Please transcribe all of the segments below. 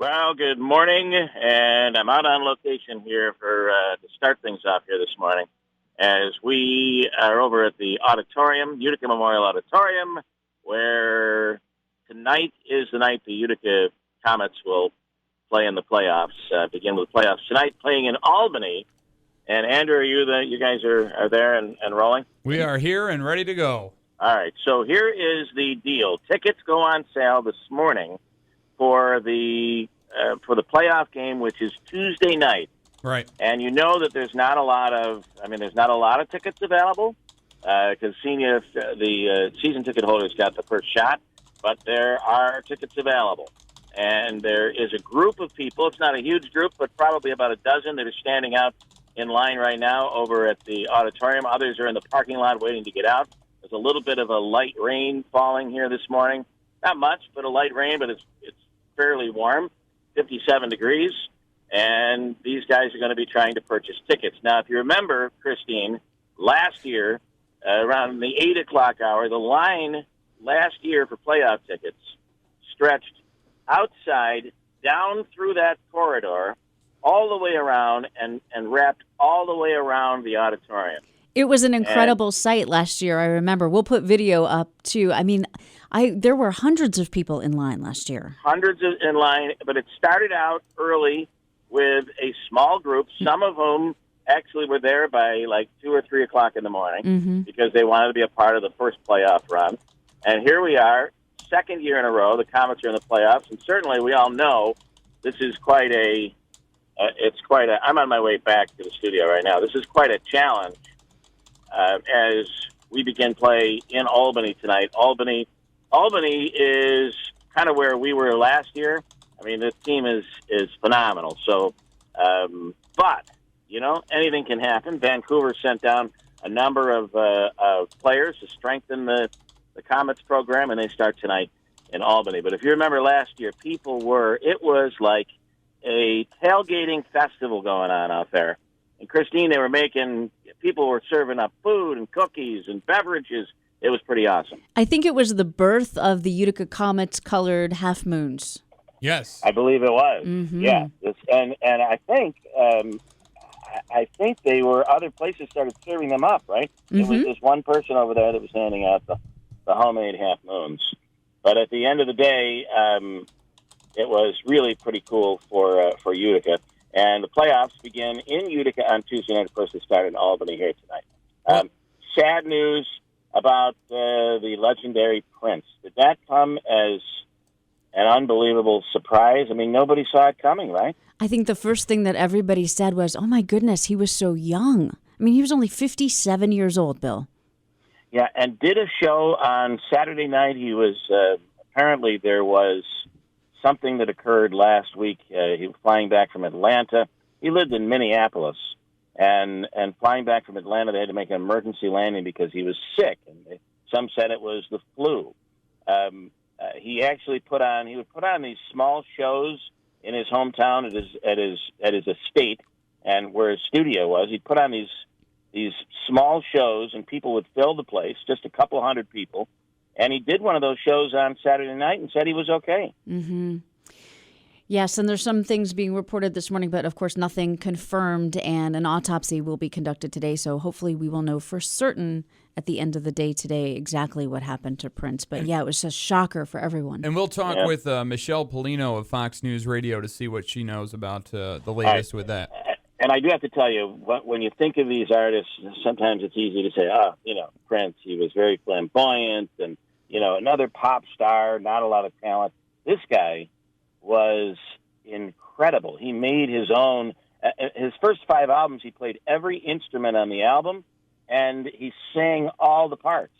Well, good morning, and I'm out on location here to start things off here this morning as we are over at the auditorium, Utica Memorial Auditorium, where tonight is the night the Utica Comets will play in the playoffs, begin with the playoffs tonight, playing in Albany. And Andrew, you guys are there and rolling? We are here and ready to go. All right, so here is the deal. Tickets go on sale this morning for the playoff game, which is Tuesday night. Right. And you know that there's not a lot of tickets available because the season ticket holders got the first shot, but there are tickets available. And there is a group of people. It's not a huge group, but probably about a dozen that are standing out in line right now over at the auditorium. Others are in the parking lot waiting to get out. There's a little bit of a light rain falling here this morning. Not much, but a light rain, but it's fairly warm, 57 degrees, and these guys are going to be trying to purchase tickets. Now, if you remember, Christine, last year, around the 8 o'clock hour, the line last year for playoff tickets stretched outside, down through that corridor, all the way around, and wrapped all the way around the auditorium. It was an incredible sight last year, I remember. We'll put video up, too. I mean, there were hundreds of people in line last year. In line, but it started out early with a small group, some of whom actually were there by like 2 or 3 o'clock in the morning because they wanted to be a part of the first playoff run. And here we are, second year in a row, the Comets are in the playoffs, and certainly we all know this is I'm on my way back to the studio right now. This is quite a challenge as we begin play in Albany tonight. Albany is kind of where we were last year. I mean, the team is phenomenal. So, but, anything can happen. Vancouver sent down a number of players to strengthen the Comets program, and they start tonight in Albany. But if you remember last year, it was like a tailgating festival going on out there. And Christine, people were serving up food and cookies and beverages. It was pretty awesome. I think it was the birth of the Utica Comets colored half moons. Yes, I believe it was. Mm-hmm. Yeah, and I think they were other places started serving them up. Right? It was this one person over there that was handing out the homemade half moons. But at the end of the day, it was really pretty cool for Utica. And the playoffs begin in Utica on Tuesday night. Of course, they start in Albany here tonight. Sad news about the legendary Prince. Did that come as an unbelievable surprise? I mean, nobody saw it coming, right? I think the first thing that everybody said was, oh, my goodness, he was so young. I mean, he was only 57 years old, Bill. Yeah, and did a show on Saturday night. He was apparently there was something that occurred last week. He was flying back from Atlanta. He lived in Minneapolis, and flying back from Atlanta, they had to make an emergency landing because he was sick, and some said it was the flu. He actually would put on these small shows in his hometown at his estate, and where his studio was. He'd put on these small shows, and people would fill the place, just a couple hundred people. And he did one of those shows on Saturday night and said he was okay. Mm-hmm. Yes, and there's some things being reported this morning, but of course nothing confirmed, and an autopsy will be conducted today. So hopefully we will know for certain at the end of the day today exactly what happened to Prince. But yeah, it was a shocker for everyone. And we'll talk with Michelle Polino of Fox News Radio to see what she knows about the latest with that. And I do have to tell you, when you think of these artists, sometimes it's easy to say, Prince, he was very flamboyant and, another pop star, not a lot of talent. This guy was incredible. He made his first 5 albums, he played every instrument on the album, and he sang all the parts.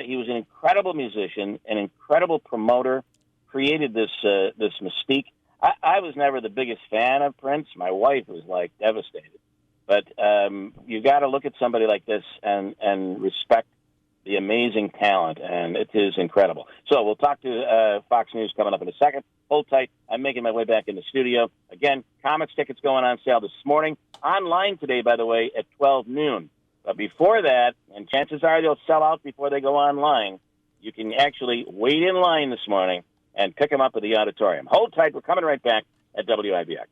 He was an incredible musician, an incredible promoter, created this mystique. I was never the biggest fan of Prince. My wife was devastated. But you got to look at somebody like this and respect the amazing talent, and it is incredible. So we'll talk to Fox News coming up in a second. Hold tight. I'm making my way back in the studio. Again, Comets tickets going on sale this morning. Online today, by the way, at 12 noon. But before that, and chances are they'll sell out before they go online, you can actually wait in line this morning and pick him up at the auditorium. Hold tight. We're coming right back at WIBX.